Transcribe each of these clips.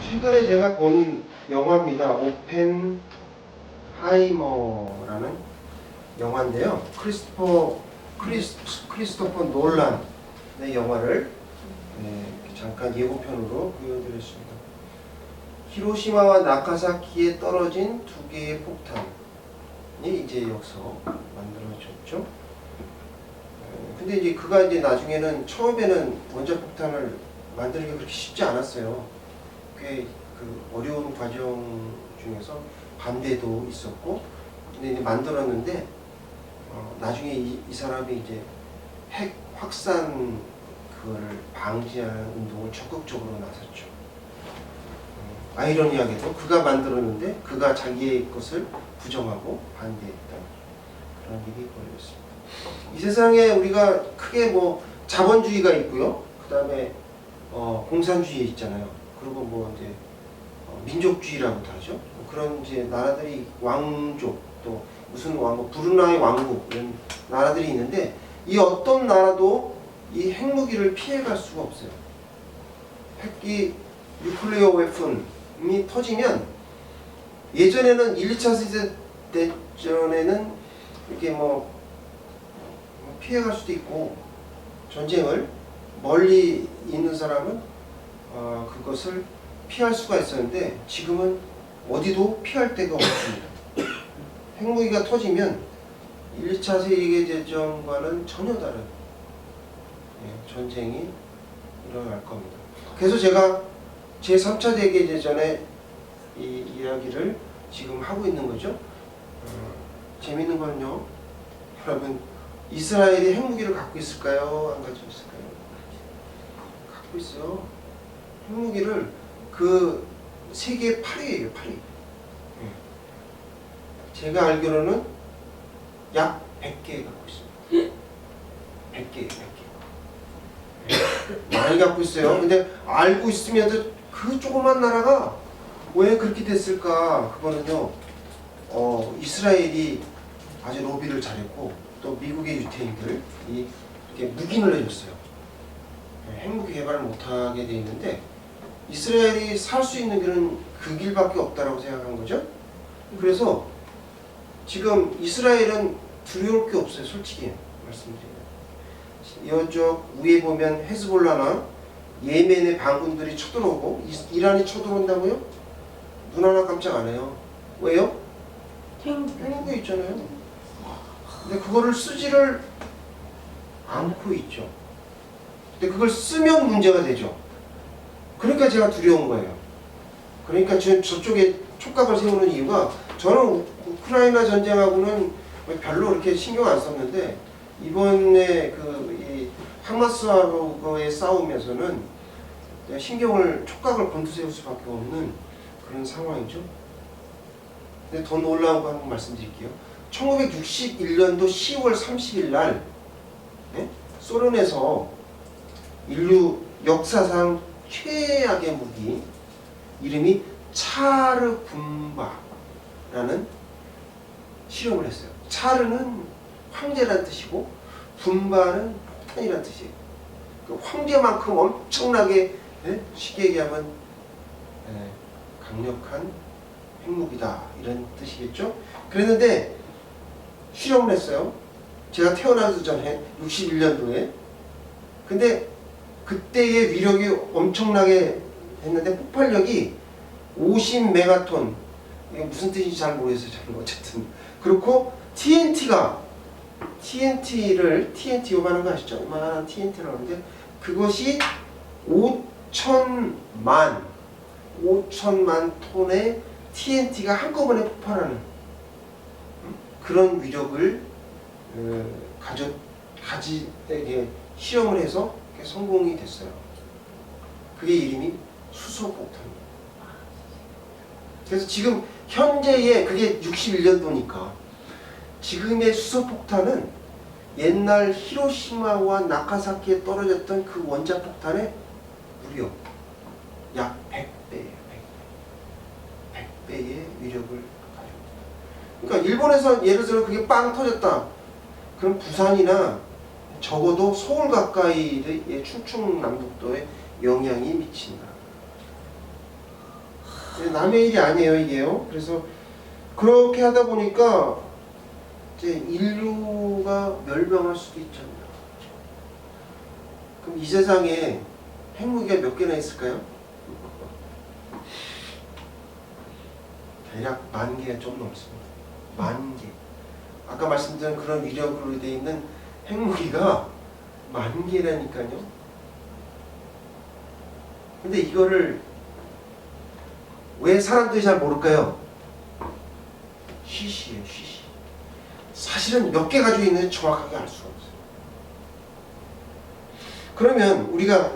최근에 제가 본 영화입니다. 오펜하이머라는 영화인데요. 크리스토퍼 놀란의 영화를 잠깐 예고편으로 보여드렸습니다. 히로시마와 나가사키에 떨어진 두 개의 폭탄이 이제 여기서 만들어졌죠. 근데 이제 그가 이제 나중에는 처음에는 원자폭탄을 만들기가 그렇게 쉽지 않았어요. 꽤 그 어려운 과정 중에서 반대도 있었고, 근데 이제 만들었는데 나중에 이 사람이 이제 핵 확산 그거를 방지하는 운동을 적극적으로 나섰죠. 아이러니하게도 그가 만들었는데 그가 자기의 것을 부정하고 반대했다, 그런 일이 벌어졌습니다. 이 세상에 우리가 크게 뭐 자본주의가 있고요, 그 다음에 공산주의 있잖아요. 그리고 뭐 이제 민족주의라고도 하죠. 그런 이제 나라들이 왕족, 또 무슨 왕국, 브루나이 왕국 이런 나라들이 있는데, 이 어떤 나라도 이 핵무기를 피해갈 수가 없어요. 핵기 뉴클리어 웨폰이 터지면, 예전에는 1, 2차 세계대전에는 이렇게 뭐 피해갈 수도 있고, 전쟁을 멀리 있는 사람은 그것을 피할 수가 있었는데, 지금은 어디도 피할 데가 없습니다. 핵무기가 터지면 1, 2차 세계대전과는 전혀 다른 전쟁이 일어날 겁니다. 그래서 제가 제3차 세계대전의 이 이야기를 지금 하고 있는 거죠. 재밌는 거는요, 여러분, 이스라엘이 핵무기를 갖고 있을까요? 안 가지고 있을까요? 갖고 있어요. 핵무기를 그 세계 8위예요, 8위. 제가 알기로는 약 100개 갖고 있습니다. 100개. 많이 갖고 있어요. 근데 알고 있으면서 그 조그만 나라가 왜 그렇게 됐을까? 그거는요, 이스라엘이 아주 로비를 잘했고, 또 미국의 유태인들이 이렇게 묵인을 해줬어요. 핵무기 개발을 못하게 돼 있는데, 이스라엘이 살 수 있는 길은 그 길밖에 없다라고 생각한 거죠. 그래서 지금 이스라엘은 두려울 게 없어요, 솔직히 말씀드리면. 이쪽 위에 보면 헤즈볼라나 예멘의 반군들이 쳐들어오고, 이란이 쳐들어온다고요? 눈 하나 깜짝 안 해요. 왜요? 핵무기 있잖아요. 근데 그거를 쓰지를 않고 있죠. 근데 그걸 쓰면 문제가 되죠. 그러니까 제가 두려운 거예요. 그러니까 저쪽에 촉각을 세우는 이유가, 저는 우크라이나 전쟁하고는 별로 그렇게 신경 안 썼는데, 이번에 이 하마스하고의 싸움에서는 촉각을 곤두세울 수밖에 없는 그런 상황이죠. 근데 더 놀라운 거 한번 말씀드릴게요. 1961년도 10월 30일 날 소련에서 인류 역사상 최악의 무기, 이름이 차르 분바라는 실험을 했어요. 차르는 황제라는 뜻이고, 분바는 폭탄이라는 뜻이에요. 그 황제만큼 엄청나게, 쉽게 얘기하면 강력한 핵무기다, 이런 뜻이겠죠. 그랬는데 실험을 했어요. 제가 태어나기 전에 61년도에. 근데 그때의 위력이 엄청나게 했는데, 폭발력이 50메가톤, 이게 무슨 뜻인지 잘 모르겠어요, 저는. 어쨌든 그렇고, TNT 요만한 거 아시죠? 요만한 TNT라고 하는데, 그것이 5천만 톤의 TNT가 한꺼번에 폭발하는 그런 위력을 가지게 시험을 해서 성공이 됐어요. 그게 이름이 수소폭탄입니다. 그래서 지금 현재의, 그게 61년도니까 지금의 수소폭탄은 옛날 히로시마와 나가사키에 떨어졌던 그 원자폭탄의 무려 약 100배예요. 100배의 위력을 가지고 있습니다. 그러니까 일본에서 예를 들어 그게 빵 터졌다, 그럼 부산이나 적어도 서울 가까이의 충청남북도에 영향이 미친다. 남의 일이 아니에요, 이게요. 그래서 그렇게 하다 보니까 이제 인류가 멸망할 수도 있잖아요. 그럼 이 세상에 핵무기가 몇 개나 있을까요? 대략 10,000개가 좀 넘습니다. 10,000개. 아까 말씀드린 그런 위력으로 되어 있는 핵무기가 10,000개라니까요. 근데 이거를 왜 사람들이 잘 모를까요? 쉬쉬예요, 쉬쉬. 사실은 몇 개 가지고 있는지 정확하게 알 수가 없어요. 그러면 우리가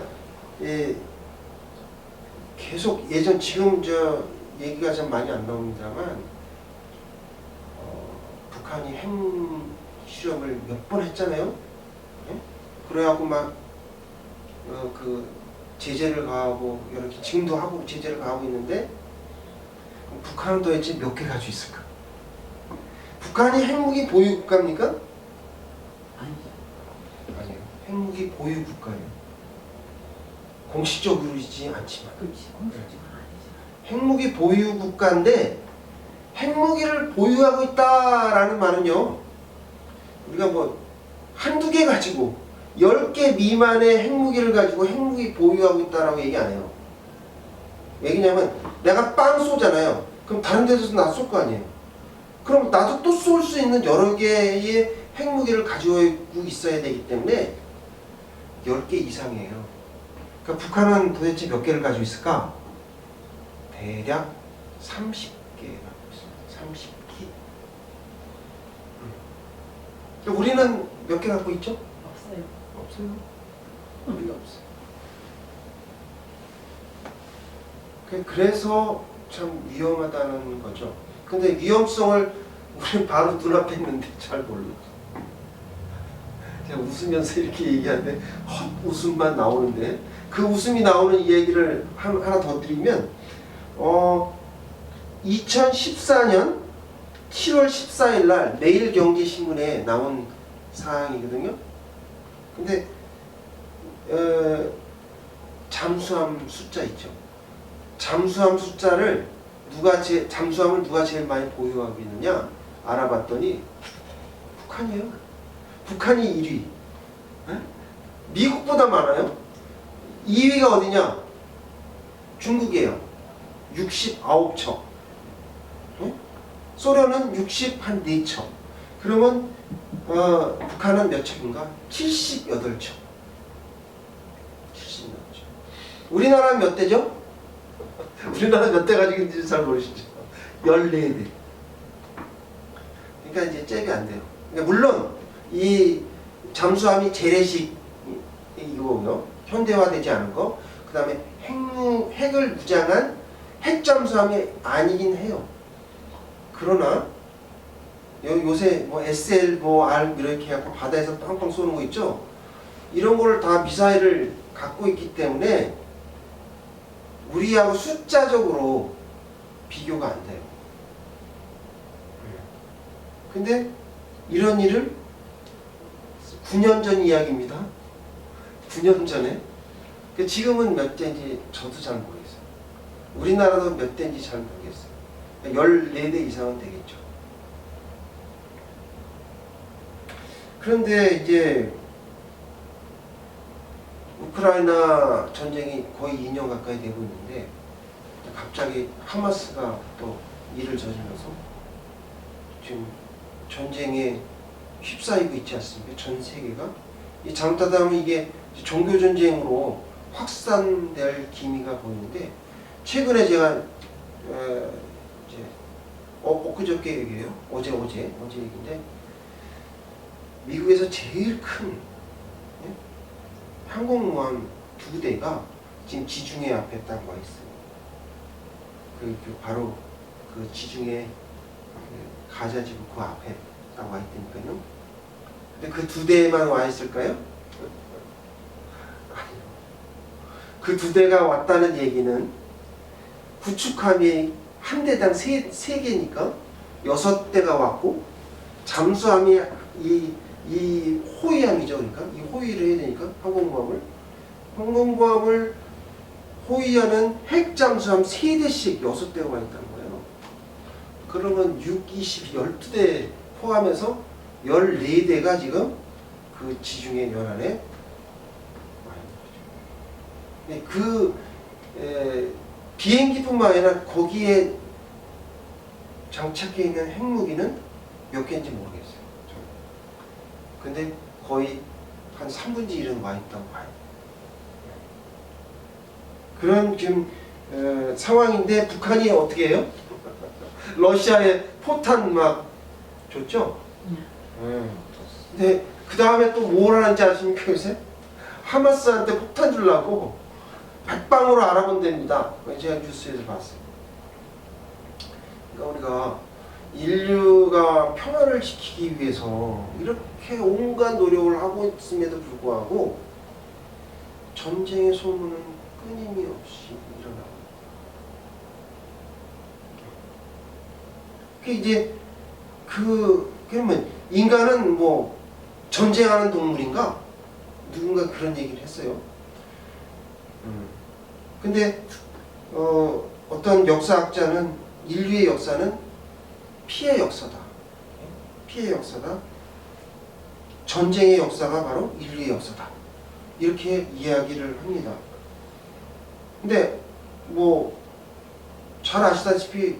계속 예전 지금 얘기가 좀 많이 안 나옵니다만 북한이 핵 실험을 몇 번 했잖아요. 예? 그래갖고 막 그 제재를 가하고 이렇게 지금도 하고 제재를 가하고 있는데 북한은 도대체 몇 개 가지고 있을까? 북한이 핵무기 보유 국가입니까? 아니에요. 핵무기 보유 국가예요. 공식적으로이지 않지만. 그렇지, 공식적으로 아니죠. 핵무기 보유 국가인데 핵무기를 보유하고 있다라는 말은요. 우리가 뭐 한두 개 가지고 10개 미만의 핵무기를 가지고 핵무기 보유하고 있다라고 얘기 안 해요. 왜냐면 내가 빵 쏘잖아요. 그럼 다른 데서 나 쏠 거 아니에요. 그럼 나도 또 쏠 수 있는 여러 개의 핵무기를 가지고 있어야 되기 때문에 10개 이상이에요. 그러니까 북한은 도대체 몇 개를 가지고 있을까? 대략 30개 갖고 있습니다. 30기. 우리는 몇 개 갖고 있죠? 없어요. 없어요. 우리가 없어요. 그래서 참 위험하다는 거죠. 근데 위험성을 우리는 바로 눈앞에 있는데 잘 모르죠. 제가 웃으면서 이렇게 얘기하는데 웃음만 나오는데 그 웃음이 나오는 이 얘기를 하나 더 드리면 2014년 7월 14일 날 내일경제신문에 나온 사항이거든요. 근데 잠수함 숫자 있죠. 잠수함 숫자를 잠수함을 누가 제일 많이 보유하고 있느냐 알아봤더니 북한이에요. 북한이 1위. 미국보다 많아요. 2위가 어디냐? 중국이에요. 69척. 소련은 64척. 그러면 북한은 몇 척인가? 78척. 78척. 우리나라는 몇 대죠? 우리나라 몇 대 가지고 있는지 잘 모르시죠? 14대. 그러니까 이제 잽이 안 돼요. 그러니까 물론 이 잠수함이 재래식이고요. 현대화되지 않은 거. 그 다음에 핵을 무장한 핵잠수함이 아니긴 해요. 그러나 요새 뭐 SL 뭐 R 이렇게 해갖고 바다에서 빵빵 쏘는 거 있죠? 이런 거를 다 미사일을 갖고 있기 때문에 우리하고 숫자적으로 비교가 안 돼요. 근데 이런 일을 9년 전 이야기입니다. 9년 전에. 지금은 몇 대인지 저도 잘 모르겠어요. 우리나라도 몇 대인지 잘 모르겠어요. 14대 이상은 되겠죠. 그런데 이제 우크라이나 전쟁이 거의 2년 가까이 되고 있는데 갑자기 하마스가 또 일을 저질러서 지금 전쟁에 휩싸이고 있지 않습니까? 전 세계가. 잘못하다면 이게 종교전쟁으로 확산될 기미가 보이는데 최근에 제가 이제 엊그저께 얘기예요. 어제 얘기인데 미국에서 제일 큰 항공모함 2대가 지금 지중해 앞에 딱 와 있어요. 바로 그 지중해 가자지구 그 앞에 딱 와 있다니까요. 근데 그 2대만 와 있을까요? 아니요. 그 2대가 왔다는 얘기는 구축함이 한 대당 3개니까 6대가 왔고 잠수함이 이 호위함이죠. 그러니까 이 호위를 해야 되니까 항공모함을 호위하는 핵 잠수함 3대씩 6대가 와 있다는 거예요. 그러면 6, 20, 12대 포함해서 14대가 지금 그 지중해 연안에 와 있는 거죠. 그 비행기뿐만 아니라 거기에 장착해 있는 핵무기는 몇 개인지 모르겠어요. 근데 거의 한 3분의 1은 와 있다고 봐요. 그런 지금 상황인데 북한이 어떻게 해요? 러시아에 포탄 막 줬죠? 근데 그 다음에 또 뭘 하는지 아십니까 요새? 하마스한테 폭탄 주려고 백방으로 알아본답니다. 제가 뉴스에서 봤어요. 그러니까 우리가 인류가 평화를 지키기 위해서 이렇게 온갖 노력을 하고 있음에도 불구하고 전쟁의 소문은 끊임없이 일어나고. 이제 그러면 인간은 뭐 전쟁하는 동물인가? 누군가 그런 얘기를 했어요. 근데 어떤 역사학자는 인류의 역사는 피해 역사다. 피해 역사다. 전쟁의 역사가 바로 인류의 역사다. 이렇게 이야기를 합니다. 근데 뭐 잘 아시다시피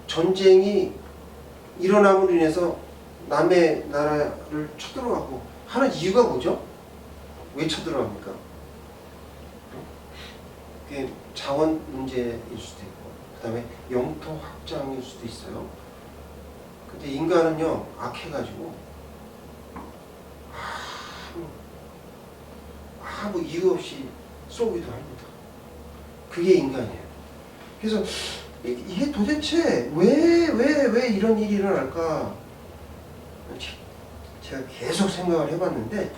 전쟁이 일어남으로 인해서 남의 나라를 쳐들어가고 하는 이유가 뭐죠? 왜 쳐들어갑니까? 그게 자원 문제일 수도 있고 그 다음에 영토 확장일 수도 있어요. 근데 인간은요 악해가지고 아무 이유 없이 쏘기도 합니다. 그게 인간이에요. 그래서 이게 도대체 왜 이런 일이 일어날까? 제가 계속 생각을 해봤는데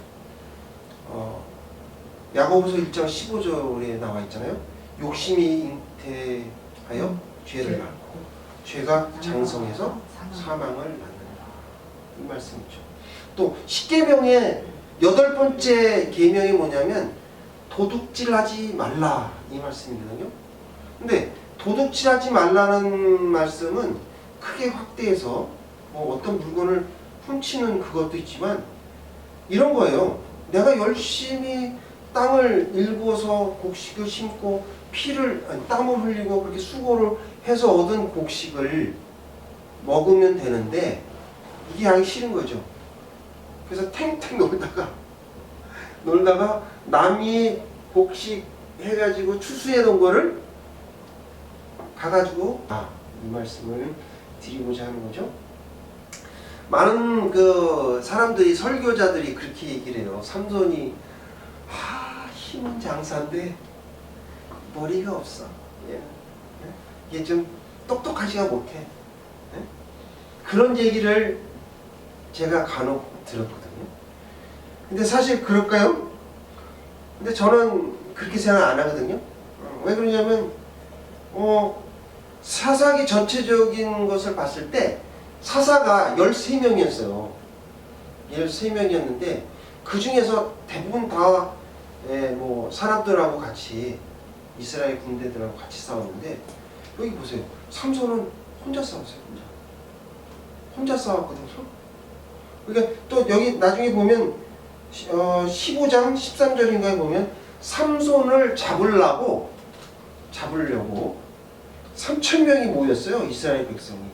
야고보서 1장 15절에 나와 있잖아요. 욕심이 잉태하여 죄를 낳고 죄가 장성해서 사망을 낳는다. 이 말씀이죠. 또 십계명의 8번째 계명이 뭐냐면 도둑질하지 말라 이 말씀이거든요. 근데 도둑질하지 말라는 말씀은 크게 확대해서 뭐 어떤 물건을 훔치는 그것도 있지만 이런 거예요. 내가 열심히 땅을 일구어서 곡식을 심고 땀을 흘리고 그렇게 수고를 해서 얻은 곡식을 먹으면 되는데 이게 하기 싫은 거죠. 그래서 탱탱 놀다가 남이 곡식 해가지고 추수해 놓은 거를 가가지고 이 말씀을 드리고자 하는 거죠. 많은 그 사람들이 설교자들이 그렇게 얘기를 해요. 삼손이 힘은 장사인데 머리가 없어. 이게 좀 똑똑하지가 못해. 그런 얘기를 제가 간혹 들었거든요. 근데 사실 그럴까요? 근데 저는 그렇게 생각 안 하거든요. 왜 그러냐면 사사기 전체적인 것을 봤을 때 사사가 13명이었어요. 13명이었는데 그 중에서 대부분 다 뭐 사람들하고 같이 이스라엘 군대들하고 같이 싸웠는데 여기 보세요. 삼손은 혼자 싸웠어요. 혼자 싸웠거든요. 그러니까 또 여기 나중에 보면 15장 13절인가에 보면 삼손을 잡으려고 3,000명이 모였어요. 이스라엘 백성이.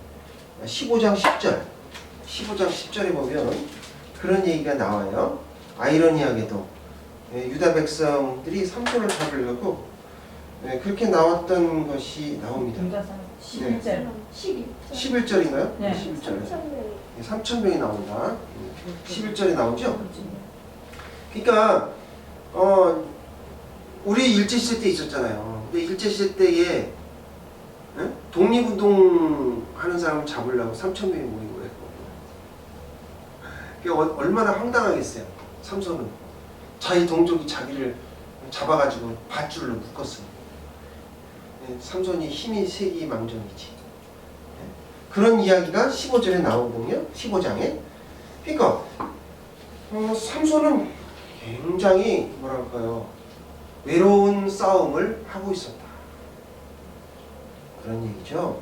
15장 10절에 보면 그런 얘기가 나와요. 아이러니하게도 유다 백성들이 삼손을 잡으려고 그렇게 나왔던 것이 나옵니다. 11절. 11절인가요? 네. 11절에 3,000명이 나온다. 11절에 나오죠? 그러니까 우리 일제시대 때 있었잖아요. 근데 일제시대 때에 독립운동 하는 사람을 잡으려고 3,000명이 모인 거예요. 그게 얼마나 황당하겠어요. 삼손은 자기 동족이 자기를 잡아가지고 밧줄로 묶었어요. 삼손이 힘이 세기망정이지. 그런 이야기가 15절에 나오거든요. 15장에. 그러니까 삼손은 굉장히 뭐랄까요, 외로운 싸움을 하고 있었다. 그런 얘기죠.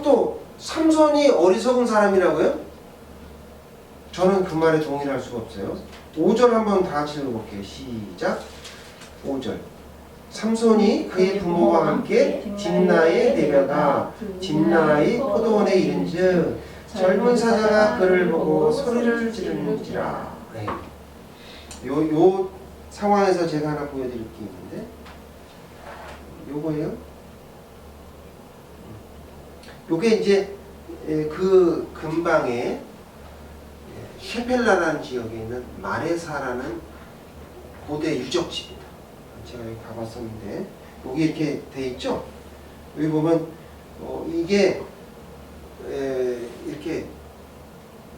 또 삼손이 어리석은 사람이라고요? 저는 그 말에 동의할 수가 없어요. 5절 한번 다 같이 읽어볼게요. 시작. 5절. 삼손이 그의 부모와 함께 딥나에 내려가 딥나의 포도원에 이른즉 젊은 사자가 그를 보고 소리를 지르는지라. 네. 요 상황에서 제가 하나 보여드릴 게 있는데 요거예요. 요게 이제 그 근방에 셰펠라라는 지역에 있는 마레사라는 고대 유적지입니다. 제가 여기 가봤었는데 여기 이렇게 돼 있죠. 여기 보면 이게 이렇게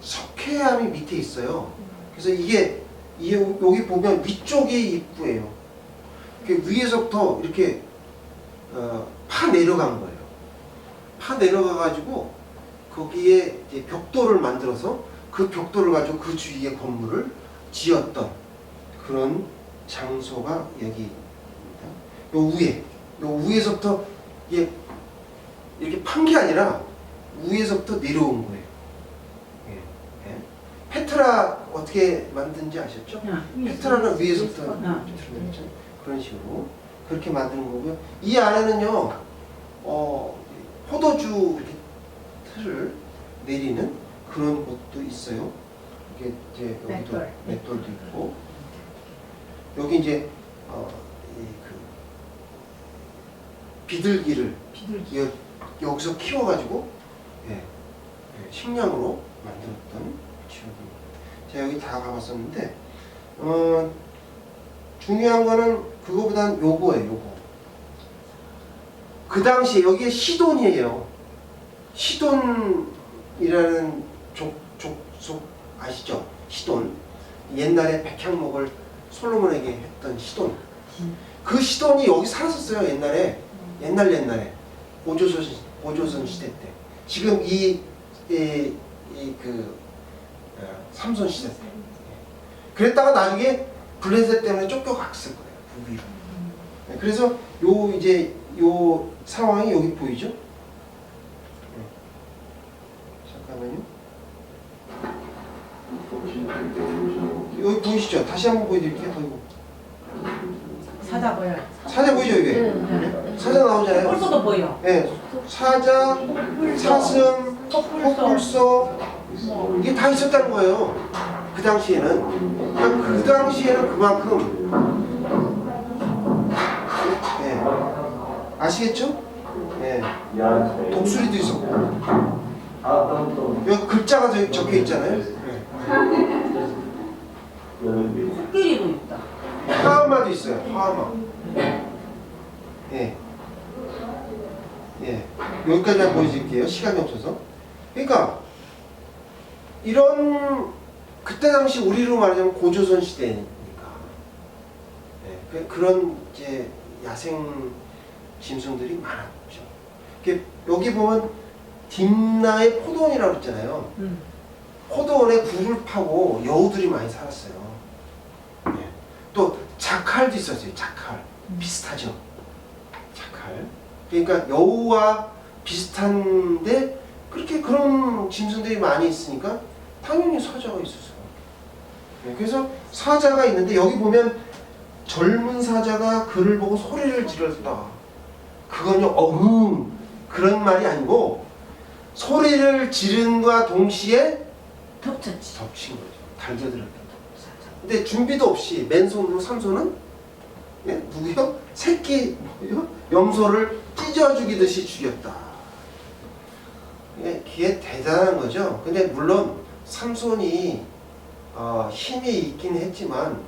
석회암이 밑에 있어요. 그래서 이게 여기 보면 위쪽이 입구예요. 위에서부터 이렇게 파 내려간 거예요. 파 내려가 가지고 거기에 이제 벽돌을 만들어서 그 벽돌을 가지고 그 주위에 건물을 지었던 그런 장소가 여기입니다. 요 위에서부터 이게 이렇게 판 게 아니라 위에서부터 내려온 거예요. 예. 예. 페트라 어떻게 만든지 아셨죠? 페트라는 위에서부터 들어있죠. 그런 식으로 그렇게 만드는 거고요. 이 안에는요, 포도주 이렇게 틀을 내리는 그런 곳도 있어요. 이게 이제 여기도 맷돌도 있고 여기 이제 그 비둘기를 여기서 키워가지고 식량으로 만들었던 지역입니다. 제가 여기 다 가봤었는데 중요한 거는 그거보단 요거예요. 요거. 그 당시에 여기에 시돈이에요. 시돈이라는 족속 아시죠? 시돈. 옛날에 백향목을 솔로몬에게 했던 시돈. 그 시돈이 여기 살았었어요. 옛날에 고조선 시대 때. 지금 삼손 시대 때. 그랬다가 나중에 블레셋 때문에 쫓겨갔을 거예요. 북위로. 그래서 요 상황이 여기 보이죠? 잠깐만요. 여기 보이시죠? 다시 한번 보여드릴게요. 사자 보여요. 사자 보이죠, 이게? 네. 사자 나오잖아요. 뿔소도 보여. 네. 사자, 사슴, 턱불소 이게 다 있었다는 거예요. 그 당시에는. 그러니까 그 당시에는 그만큼 아시겠죠? 독수리도 있었고 여기 글자가 적혀 있잖아요. 코끼리도 있다. 화엄마도 있어요. 화엄마. 여기까지만 보여드릴게요. 시간이 없어서. 그러니까 이런 그때 당시 우리로 말하자면 고조선 시대니까 그런 이제 야생 짐승들이 많았죠. 여기 보면 딥나의 포도원이라고 했잖아요. 포도원에 굴을 파고 여우들이 많이 살았어요. 또 자칼도 있었어요. 자칼. 비슷하죠. 자칼. 그러니까 여우와 비슷한데 그렇게 그런 짐승들이 많이 있으니까 당연히 사자가 있었어요. 그래서 사자가 있는데 여기 보면 젊은 사자가 그를 보고 소리를 지르다. 그건요, 그런 말이 아니고 소리를 지른과 동시에 덮친 거죠. 달겨들었다. 근데 준비도 없이 맨손으로 삼손은 누구요? 새끼 염소를 찢어 죽이듯이 죽였다. 그게 대단한 거죠. 근데 물론 삼손이 힘이 있긴 했지만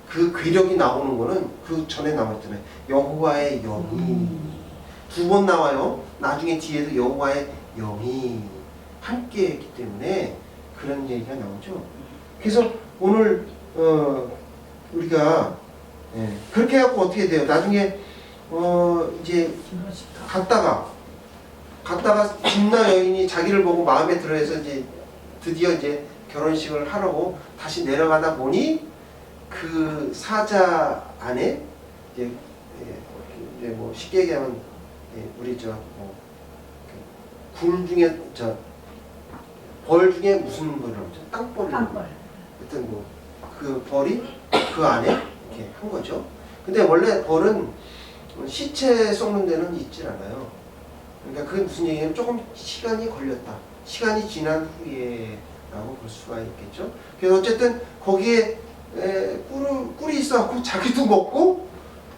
그 괴력이 나오는 거는 그 전에 나왔잖아요. 여호와의 영이 2번 나와요. 나중에 뒤에도 여호와의 영이 함께 했기 때문에 그런 얘기가 나오죠. 그래서 오늘 우리가 그렇게 해갖고 어떻게 돼요? 나중에 이제 갔다가 딥나 여인이 자기를 보고 마음에 들어해서 이제 드디어 이제 결혼식을 하려고 다시 내려가다 보니 그 사자 안에 이제, 이제 뭐 쉽게 얘기하면 우리 굴 중에 벌 중에 무슨 벌이라고 하죠? 땅벌. 땅벌. 하여튼 뭐 그 벌이 그 안에 이렇게 한 거죠. 근데 원래 벌은 시체 썩는 데는 있질 않아요. 그러니까 그게 무슨 얘기냐면 조금 시간이 걸렸다. 시간이 지난 후에 라고 볼 수가 있겠죠. 그래서 어쨌든 거기에 꿀이 있어갖고 자기도 먹고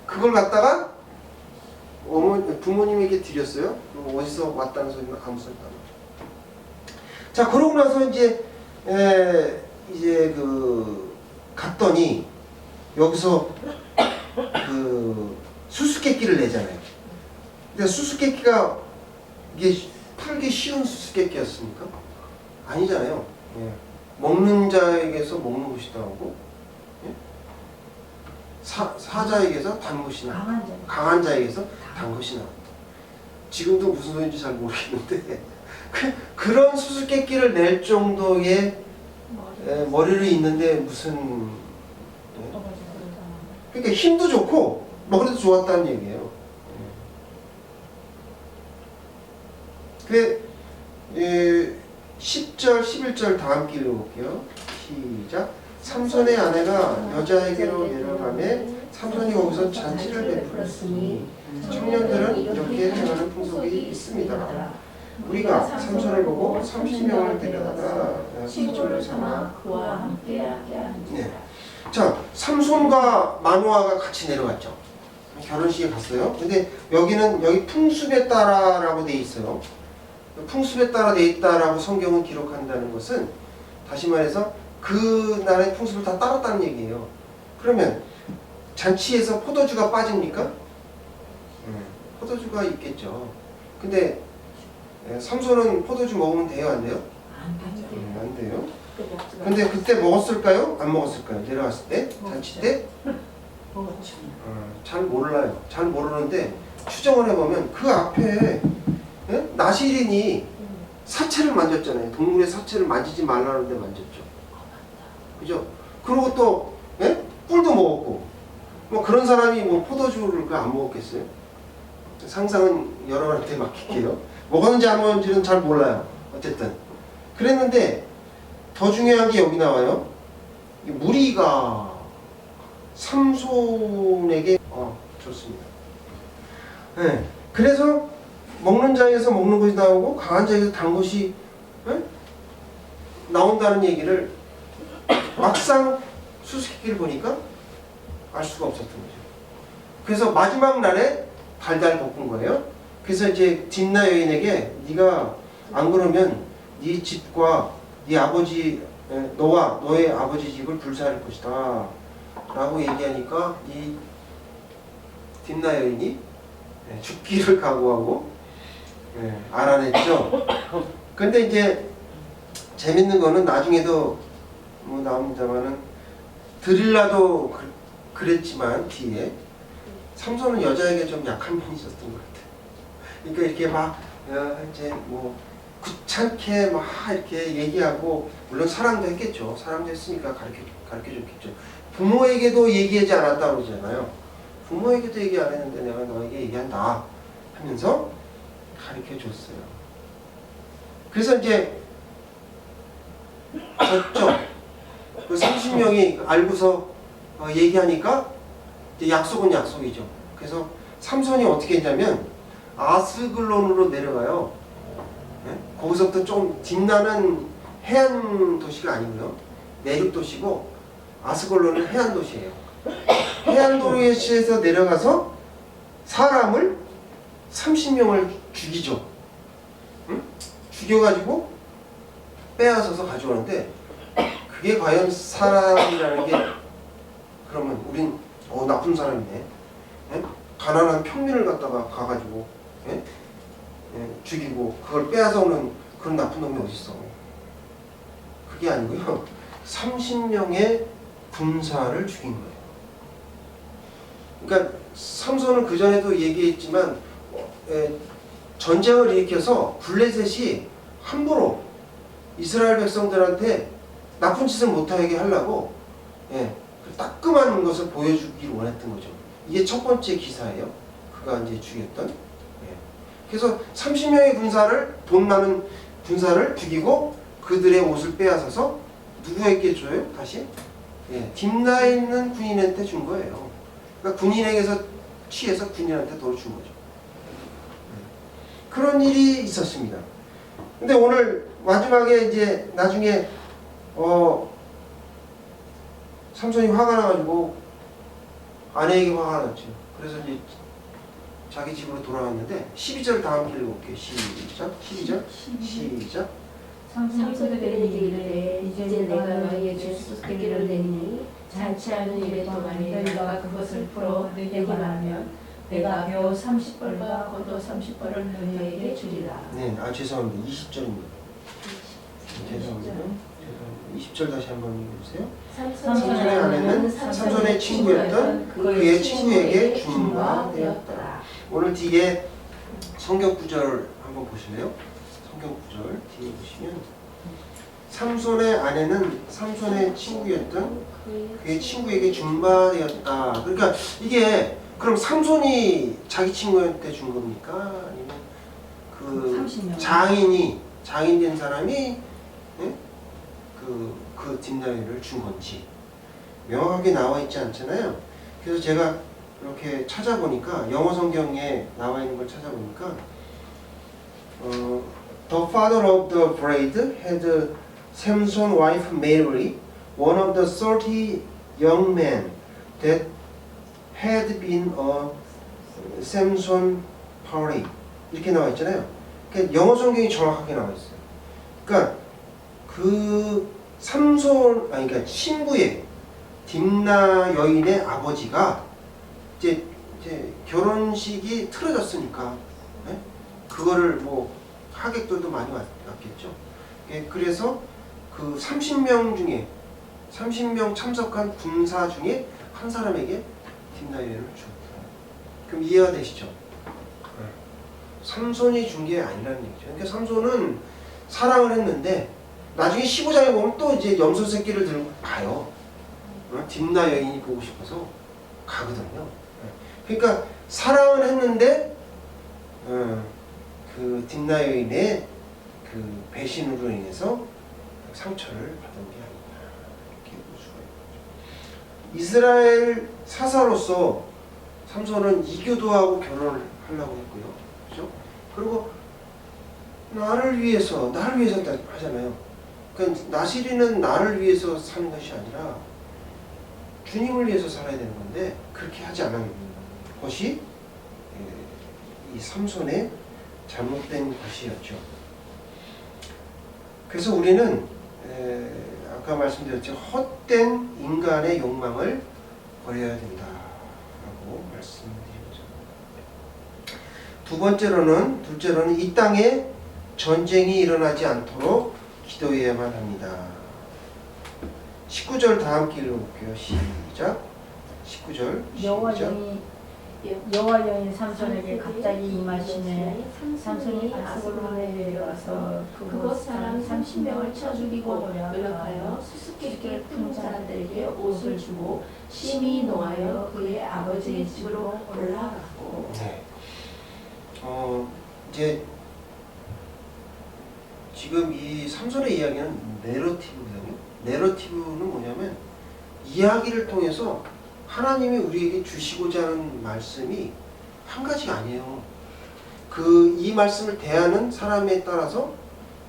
그걸 갖다가 부모님에게 드렸어요. 어디서 왔다는 소리나 아무 소리도 안 나죠. 자, 그러고 나서 이제 갔더니 여기서 그 수수께끼를 내잖아요. 근데 수수께끼가 이게 풀기 쉬운 수수께끼였습니까? 아니잖아요. 예. 먹는 자에게서 먹는 것이 나오고, 예? 사자에게서 단 것이 나오고, 강한 자에게서 단 것이 나온다. 지금도 무슨 소리인지 잘 모르겠는데 그런 수수께끼를 낼 정도의 머리를 있는데 무슨 그러니까 힘도 좋고 머리도 좋았다는 얘기예요. 그 10절, 11절 다 함께 읽어볼게요. 시작. 삼손의 아내가 여자에게로 내려가매 삼손이 거기서 잔치를 베풀었으니 청년들은 이렇게 행하는 풍속이 있습니다. 우리가 삼손을 보고 30명을 데려다가 시주를 삼아 그와 함께하게 하니라. 네. 자, 삼손과 마노아가 같이 내려갔죠. 결혼식에 갔어요. 근데 여기 풍습에 따라라고 돼 있어요. 풍습에 따라 돼 있다라고 성경은 기록한다는 것은 다시 말해서 그 나라의 풍습을 다 따랐다는 얘기예요. 그러면 잔치에서 포도주가 빠집니까? 포도주가 있겠죠. 근데 삼손은 포도주 먹으면 돼요, 안 돼요? 안 돼요. 근데 그때 먹었을까요? 안 먹었을까요? 내려갔을 때? 잔치 때? 잘 몰라요. 잘 모르는데 추정을 해보면 그 앞에 나시린이 사체를 만졌잖아요. 동물의 사체를 만지지 말라는데 만졌죠. 그죠? 그리고 또 꿀도 먹었고 뭐 그런 사람이 뭐 포도주를 안 먹었겠어요? 상상은 여러분한테 맡길게요. 먹었는지 안 먹었는지는 잘 몰라요. 어쨌든 그랬는데 더 중요한 게 여기 나와요. 무리가 삼손에게 좋습니다. 네. 그래서 먹는 자에서 먹는 것이 나오고 강한 자에서 단 것이 나온다는 얘기를 막상 수수께끼를 보니까 알 수가 없었던 거죠. 그래서 마지막 날에 달달 볶은 거예요. 그래서 이제 딥나 여인에게 네가 안 그러면 네 집과 네 아버지 너와 너의 아버지 집을 불사할 것이다 라고 얘기하니까 이 딥나 여인이 죽기를 각오하고 알아냈죠. 근데 이제 재밌는 거는 나중에도 뭐 나옵니다만은 드릴라도 그랬지만 뒤에 삼손은 여자에게 좀 약한 면이 있었던 것 같아요. 그러니까 이렇게 막 이제 뭐 귀찮게 막 이렇게 얘기하고 물론 사랑도 했겠죠. 사랑도 했으니까 가르쳐줬겠죠. 부모에게도 얘기하지 않았다고 그러잖아요. 부모에게도 얘기 안 했는데 내가 너에게 얘기한다 하면서 가르쳐줬어요. 그래서 이제 졌죠. 그 30명이 알고서 얘기하니까 이제 약속은 약속이죠. 그래서 삼손이 어떻게 했냐면 아스글론으로 내려가요. 거기서부터 좀 딥나는 해안 도시가 아니고요. 내륙 도시고 아스글론은 해안 도시예요. 해안 도시에서 내려가서 사람을 30명을 죽이죠. 죽여가지고 빼앗아서 가져오는데 그게 과연 사람이라는 게 그러면 우린 나쁜 사람이네. 가난한 평민을 갖다가 가가지고 죽이고 그걸 빼앗아 오는 그런 나쁜 놈이 어딨어. 그게 아니고요. 30명의 군사를 죽인 거예요. 그러니까 삼손은 그전에도 얘기했지만 전쟁을 일으켜서 블레셋이 함부로 이스라엘 백성들한테 나쁜 짓을 못하게 하려고 그 따끔한 것을 보여주기를 원했던 거죠. 이게 첫 번째 기사예요. 그가 이제 죽였던. 예. 그래서 30명의 군사를 돈 많은 군사를 죽이고 그들의 옷을 빼앗아서 누구에게 줘요? 다시? 예. 딥나 있는 군인한테 준 거예요. 그러니까 군인에게서 취해서 군인한테 도로 준 거죠. 그런 일이 있었습니다. 근데 오늘 마지막에 이제 나중에 삼손이 화가 나가지고 아내에게 화가 났죠. 그래서 이제 자기 집으로 돌아왔는데 12절 다 함께 읽어볼게요. 시작. 12절. 시작. 삼손에게 이르되 이제 내가 너희에게 수수께끼를 내니 잔치하는 일에 동안에 너희가 그것을 풀어 내게 말하면 내가 벼 30벌과 겉옷 30벌을 너희에게 주리라. 네, 죄송합니다. 20절입니다. 죄송합니다. 20절 다시 한번 읽어주세요. 삼손의 아내는 삼손의 친구였던 그의 친구에게 준 바 되었더라. 오늘 뒤에 성경 구절 한번 보실래요? 성경 구절 뒤에 보시면 삼손의 아내는 삼손의 친구였던 그의 친구에게 준 바 되었다. 그러니까 이게 그럼 삼손이 자기 친구한테 준 겁니까? 아니면 그 30명. 장인 된 사람이 예? 그 딥나이를 준 건지 명확하게 나와 있지 않잖아요. 그래서 제가 이렇게 찾아보니까 영어 성경에 나와 있는 걸 찾아보니까 The father of the bride had Samson's wife Mary, one of the 30 young men that had been a Samson party. 이렇게 나와 있잖아요. 그러니까 영어 성경이 정확하게 나와 있어요. 그러니까 그 그러니까 신부의 딥나 여인의 아버지가 이제 결혼식이 틀어졌으니까 네? 그거를 뭐 하객들도 많이 왔겠죠. 그래서 그 30명 참석한 군사 중에 한 사람에게 딥나 여인을 줬다. 그럼 이해가 되시죠? 삼손이 준 게 아니라는 얘기죠. 그러니까 삼손은 사랑을 했는데 나중에 15장에 보면 또 이제 염소 새끼를 들고 가요. 딥나 여인이 보고 싶어서 가거든요. 그러니까 사랑을 했는데 그 딥나 여인의 그 배신으로 인해서 상처를 받은 게 아니냐 이렇게 볼 수가 있죠. 이스라엘 사사로서 삼손은 이교도하고 결혼을 하려고 했고요. 그렇죠? 그리고 나를 위해서 하잖아요. 그러니까 나시리는 나를 위해서 사는 것이 아니라 주님을 위해서 살아야 되는 건데 그렇게 하지 않은 것이 이 삼손의 잘못된 것이었죠. 그래서 우리는 아까 말씀드렸죠. 헛된 인간의 욕망을 버려야 된다라고 말씀드리죠. 둘째로는 이 땅에 전쟁이 일어나지 않도록 기도해야만 합니다. 19절 다 함께 읽어볼게요. 시작. 19절 여호와 영이 삼손에게 갑자기 임하시매 삼손이 아스골로 내려와서 그곳 사람 30명을 쳐 죽이고 노력하여 수수께끼를 푼 사람들에게 옷을 주고 심히 노하여 그의 아버지의 집으로 올라갔고. 네. 이제 지금 이 삼손의 이야기는 내러티브거든요. 내러티브는 뭐냐면 이야기를 통해서 하나님이 우리에게 주시고자 하는 말씀이 한 가지가 아니에요. 이 말씀을 대하는 사람에 따라서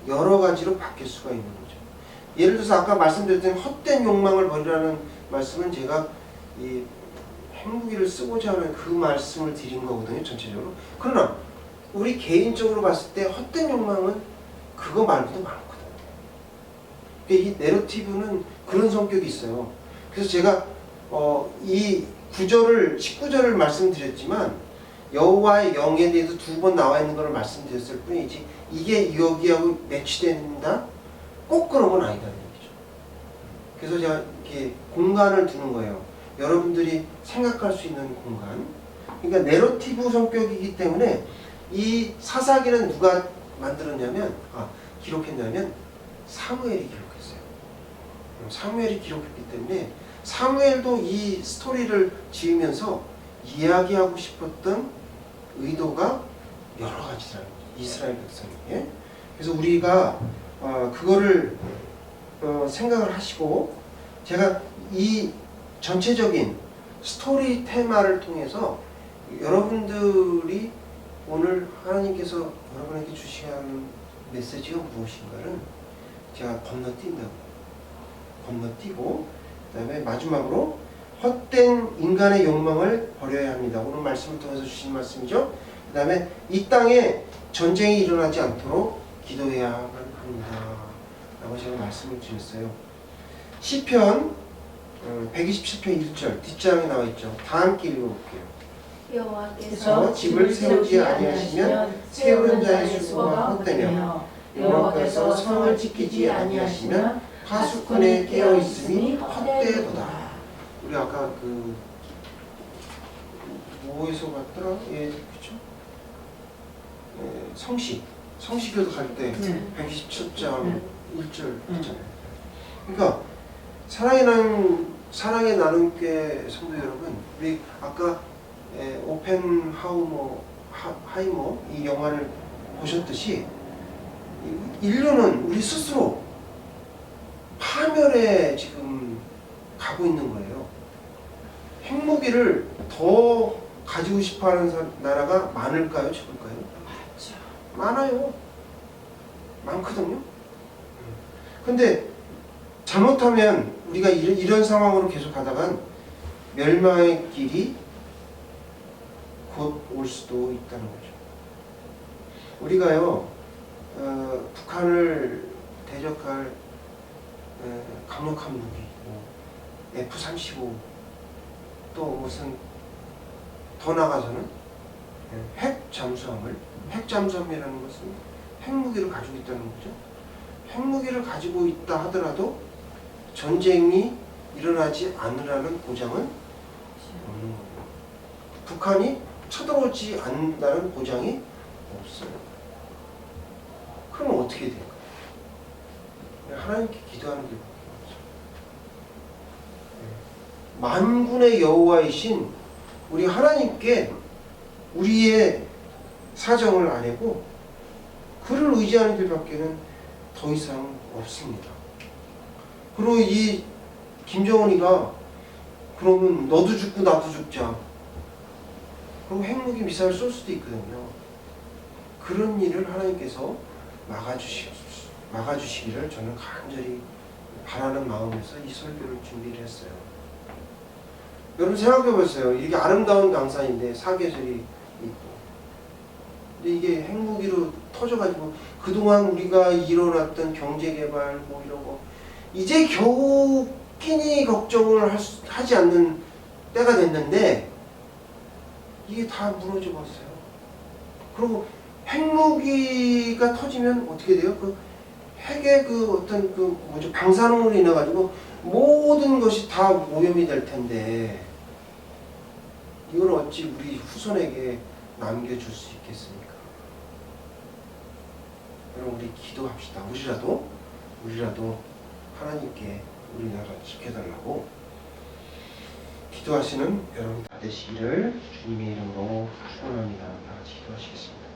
여러 가지로 바뀔 수가 있는 거죠. 예를 들어서 아까 말씀드렸던 헛된 욕망을 버리라는 말씀은 제가 이 행복이를 쓰고자 하는 그 말씀을 드린 거거든요. 전체적으로. 그러나 우리 개인적으로 봤을 때 헛된 욕망은 그거 말고도 많거든요. 이 내러티브는 그런 성격이 있어요. 그래서 제가 이 19절을 말씀드렸지만 여호와의 영에 대해서 2번 나와 있는 것을 말씀드렸을 뿐이지 이게 여기하고 매치된다? 꼭 그런 건 아니다는 얘기죠. 그래서 제가 이렇게 공간을 두는 거예요. 여러분들이 생각할 수 있는 공간. 그러니까 내러티브 성격이기 때문에 이 사사기는 누가 기록했냐면 사무엘이 기록했어요. 사무엘이 기록했기 때문에 사무엘도 이 스토리를 지으면서 이야기하고 싶었던 의도가 여러 가지라는 거죠. 이스라엘 백성에게. 그래서 우리가 그거를 생각을 하시고, 제가 이 전체적인 스토리 테마를 통해서 여러분들이 오늘 하나님께서 여러분에게 주시는 메시지가 무엇인가를 제가 건너뛰고, 그 다음에 마지막으로 헛된 인간의 욕망을 버려야 합니다. 오늘 말씀을 통해서 주신 말씀이죠. 그 다음에 이 땅에 전쟁이 일어나지 않도록 기도해야 합니다 라고 제가 말씀을 드렸어요. 시편 127편 1절 뒷장에 나와 있죠. 다 함께 읽어볼게요. 여호와께서 집을 세우지 아니하시면 세우는 자의 수고가 헛되며 여호와께서 성을 지키지 아니하시면 파수꾼에 깨어 있음이 헛되도다. 우리 아까 그 뭐에서 봤더라? 예, 그렇죠? 성시교도 갈 때 127장 1절 있잖아요. 그러니까 사랑의 나눔교회 성도 여러분, 우리 아까 오펜하이머 이 영화를 보셨듯이 인류는 우리 스스로 파멸에 지금 가고 있는 거예요. 핵무기를 더 가지고 싶어하는 나라가 많을까요, 적을까요? 많아요. 많거든요. 근데 잘못하면 우리가 이런 상황으로 계속 가다간 멸망의 길이 곧 올 수도 있다는 거죠. 우리가요, 북한을 대적할 강력한 무기, F-35, 또 무슨 더 나가서는 핵잠수함이라는 것은 핵무기를 가지고 있다는 거죠. 핵무기를 가지고 있다 하더라도 전쟁이 일어나지 않으라는 보장은 없는 거예요. 북한이 쳐들어오지 않는다는 보장이 없어요. 그럼 어떻게 될까요? 하나님께 기도하는 게 만군의 여호와이신 우리 하나님께 우리의 사정을 아뢰고 그를 의지하는 길밖에는 더 이상 없습니다. 그리고 이 김정은이가 그러면 너도 죽고 나도 죽자. 그리고 핵무기 미사일 쏠 수도 있거든요. 그런 일을 하나님께서 막아주시기를 저는 간절히 바라는 마음에서 이 설교를 준비를 했어요. 여러분 생각해 보세요. 이게 아름다운 강산인데 사계절이 있고, 근데 이게 핵무기로 터져가지고 그동안 우리가 이뤄놨던 경제개발 뭐 이런 거 이제 겨우 끼니 걱정을 하지 않는 때가 됐는데 이게 다 무너져 버렸어요. 그리고 핵무기가 터지면 어떻게 돼요? 그 핵의 그 어떤 그 뭐죠, 방사능으로 인해 가지고 모든 것이 다 오염이 될 텐데 이걸 어찌 우리 후손에게 남겨줄 수 있겠습니까? 여러분 우리 기도합시다. 우리라도 하나님께 우리나라 지켜달라고 기도하시는 여러분 다 되시기를 주님의 이름으로 축원합니다. 다 같이 기도하시겠습니다.